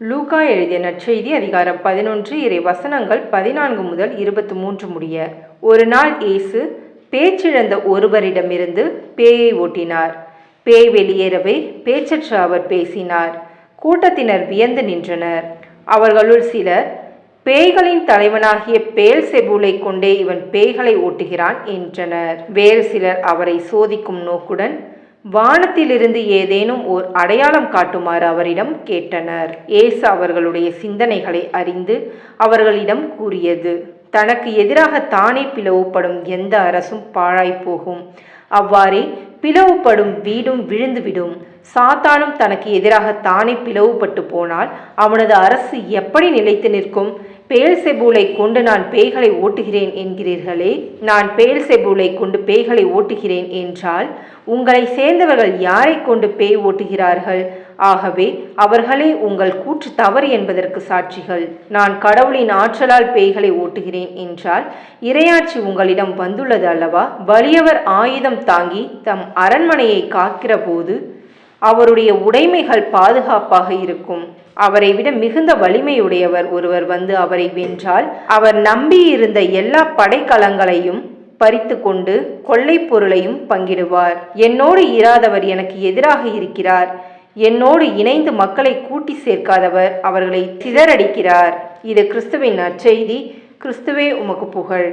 லூக்கா எழுதிய நற்செய்தி அதிகாரம் 11 இறை வசனங்கள் 14 முதல் 23 முடிய. ஒரு நாள் இயேசு பேச்சிழந்த ஒருவரிடமிருந்து பேயை ஓட்டினார். பேய் வெளியேறவே பேச்சற்ற அவர் பேசினார். கூட்டத்தினர் வியந்து நின்றனர். அவர்களுள் சிலர், பேய்களின் தலைவனாகிய பெயல்செபூலை கொண்டே இவன் பேய்களை ஓட்டுகிறான் என்றனர். வேறு சிலர் அவரை சோதிக்கும் நோக்குடன் வானத்திலிருந்து ஏதேனும் ஓர் அடையாளம் காட்டுமாறு அவரிடம் கேட்டனர். இயேசு அவர்களுடைய சிந்தனைகளை அறிந்து அவர்களிடம் கூறியது, தனக்கு எதிராக தானே பிளவுபடும் எந்த அரசும் பாழாய்ப்போகும். அவ்வாறே பிளவுபடும் வீடும் விழுந்துவிடும். சாத்தானும் தனக்கு எதிராக தானே பிளவுபட்டு போனால் அவனது அரசு எப்படி நிலைத்து நிற்கும்? பெயல்செபூலை கொண்டு நான் பேய்களை ஓட்டுகிறேன் என்கிறீர்களே. நான் பெயல்செபூலை கொண்டு பேய்களை ஓட்டுகிறேன் என்றால் உங்களை சேர்ந்தவர்கள் யாரை கொண்டு பேய் ஓட்டுகிறார்கள்? ஆகவே அவர்களே உங்கள் கூற்று தவறு என்பதற்கு சாட்சிகள். நான் கடவுளின் ஆற்றலால் பேய்களை ஓட்டுகிறேன் என்றால் இறையாட்சி உங்களிடம் வந்துள்ளது அல்லவா? வலியவர் ஆயுதம் தாங்கி தம் அரண்மனையை காக்கிற போது அவருடைய உடைமைகள் பாதுகாப்பாக இருக்கும். அவரை விட மிகுந்த வலிமையுடையவர் ஒருவர் வந்து அவரை வென்றால் அவர் நம்பியிருந்த எல்லா படைக்கலங்களையும் பறித்து கொண்டு கொள்ளை பொருளையும் பங்கிடுவார். என்னோடு இராதவர் எனக்கு எதிராக இருக்கிறார். என்னோடு இணைந்து மக்களை கூட்டி சேர்க்காதவர் அவர்களை சிதறடிக்கிறார். இது கிறிஸ்துவின் நற்செய்தி. கிறிஸ்துவே உமக்கு புகழ்.